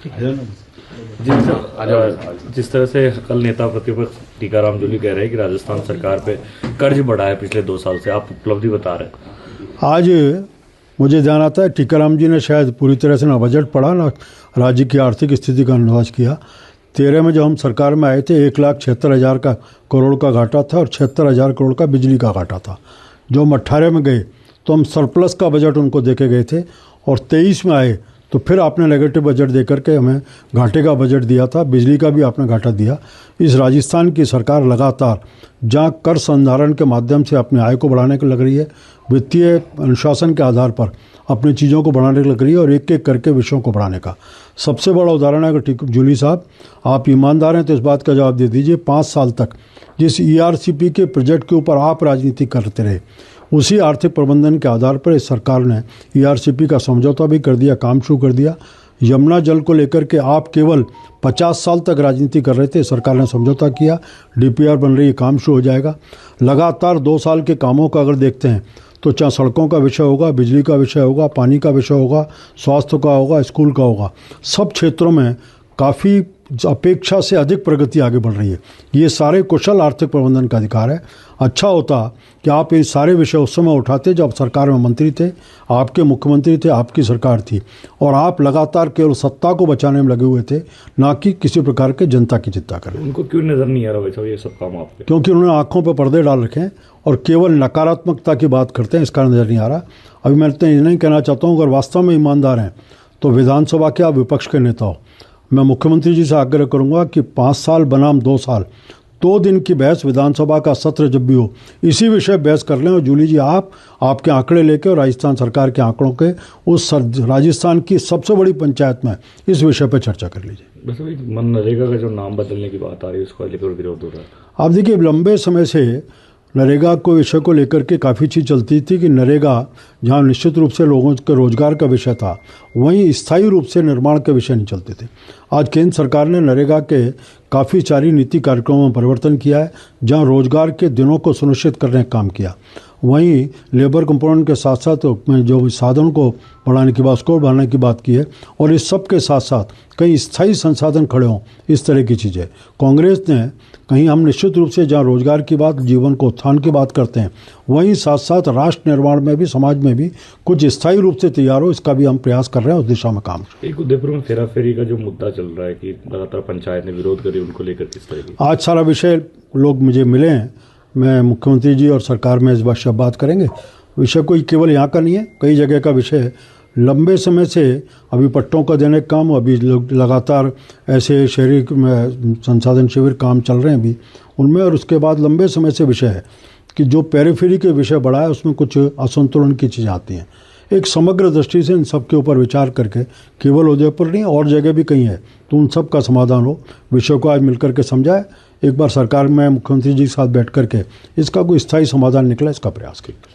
जी sir, जिस तरह से कल नेता प्रतिपक्ष टीकाराम जूली कह रहे हैं कि राजस्थान सरकार पे कर्ज बढ़ा है पिछले 2 साल से, आप उपलब्धि बता रहे हैं। आज मुझे ध्यान आता है टीकाराम जी ने शायद पूरी तरह से ना बजट पढ़ा ना राज्य की आर्थिक स्थिति का अनुवाद किया। 13 में जब हम सरकार में आए थे 1,76,000 का करोड़ का घाटा था और 76,000 करोड़ का बिजली का घाटा था। जो हम 18 में गए तो हम सरप्लस का बजट उनको देके गए थे और 23 में आए तो फिर आपने नेगेटिव बजट दे करके हमें घाटे का बजट दिया था। बिजली का भी आपने घाटा दिया। इस राजस्थान की सरकार लगातार जहाँ कर संधारण के माध्यम से अपने आय को बढ़ाने को लग रही है, वित्तीय अनुशासन के आधार पर अपनी चीज़ों को बढ़ाने को लग रही है और एक एक करके विषयों को बढ़ाने का सबसे बड़ा उदाहरण है कि जूली साहब आप ईमानदार हैं तो इस बात का जवाब दे दीजिए। 5 साल तक जिस ERCP के प्रोजेक्ट के ऊपर आप राजनीति करते रहे उसी आर्थिक प्रबंधन के आधार पर इस सरकार ने ERCP का समझौता भी कर दिया, काम शुरू कर दिया। यमुना जल को लेकर के आप केवल 50 साल तक राजनीति कर रहे थे, सरकार ने समझौता किया, DPR बन रही है, काम शुरू हो जाएगा। लगातार 2 साल के कामों का अगर देखते हैं तो चाहे सड़कों का विषय होगा, बिजली का विषय होगा, पानी का विषय होगा, स्वास्थ्य का होगा, स्कूल का होगा, सब क्षेत्रों में काफ़ी अपेक्षा से अधिक प्रगति आगे बढ़ रही है। ये सारे कुशल आर्थिक प्रबंधन का अधिकार है। अच्छा होता कि आप ये सारे विषय उस समय उठाते जब सरकार में मंत्री थे, आपके मुख्यमंत्री थे, आपकी सरकार थी और आप लगातार केवल सत्ता को बचाने में लगे हुए थे, ना कि किसी प्रकार के जनता की चिंता करें। उनको क्यों नज़र नहीं आ रहा वैसा ये सब काम आपके? क्योंकि उन्होंने आंखों पर पर्दे डाल रखे हैं और केवल नकारात्मकता की बात करते हैं, इसका नज़र नहीं आ रहा। अभी मैं तो ये नहीं कहना चाहता हूँ, अगर वास्तव में ईमानदार हैं तो विधानसभा के आप विपक्ष के नेता हो, मैं मुख्यमंत्री जी से आग्रह करूंगा कि 5 साल बनाम 2 साल 2 दिन की बहस विधानसभा का सत्र जब भी हो इसी विषय बहस कर लें और जूली जी आपके आंकड़े लेके और राजस्थान सरकार के आंकड़ों के उस राजस्थान की सबसे बड़ी पंचायत में इस विषय पर चर्चा कर लीजिए। बस भाई मनरेगा का जो नाम बदलने की बात आ रही है उसको लेकर विरोध हो रहा है। आप देखिए लंबे समय से नरेगा को विषय को लेकर के काफ़ी चीज़ चलती थी कि नरेगा जहाँ निश्चित रूप से लोगों के रोजगार का विषय था वहीं स्थायी रूप से निर्माण के विषय नहीं चलते थे। आज केंद्र सरकार ने नरेगा के काफ़ी सारी नीति कार्यक्रमों में परिवर्तन किया है, जहाँ रोजगार के दिनों को सुनिश्चित करने का काम किया। वहीं लेबर कंपोनेंट के साथ साथ जो साधन को बढ़ाने की बात, उसको बढ़ाने की बात की है और इस सब के साथ साथ कई स्थायी संसाधन खड़े हों, इस तरह की चीज़ें कांग्रेस ने कहीं हम निश्चित रूप से जहाँ रोजगार की बात, जीवन को उत्थान की बात करते हैं, वहीं साथ साथ राष्ट्र निर्माण में भी, समाज में भी कुछ स्थायी रूप से तैयार हो, इसका भी हम प्रयास कर रहे हैं, उस दिशा में काम। एक उदयपुर में फेरा फेरी का जो मुद्दा चल रहा है कि लगातार पंचायत ने विरोध करी, उनको लेकर किस तरह की? आज सारा विषय लोग मुझे मिले हैं, मैं मुख्यमंत्री जी और सरकार में इस बात करेंगे। विषय कोई केवल यहाँ का नहीं है, कई जगह का विषय है। लंबे समय से अभी पट्टों का देने का काम, अभी लगातार ऐसे शहरी संसाधन शिविर काम चल रहे हैं अभी उनमें, और उसके बाद लंबे समय से विषय है कि जो पेरिफेरी के विषय बढ़ा है उसमें कुछ असंतुलन की चीज़ें आती हैं। एक समग्र दृष्टि से इन सब के ऊपर विचार करके केवल उदयपुर नहीं और जगह भी कहीं है तो उन सब का समाधान हो, विषय को आज मिलकर के समझाए, एक बार सरकार में मुख्यमंत्री जी के साथ बैठ करके इसका कोई स्थायी समाधान निकला, इसका प्रयास किया।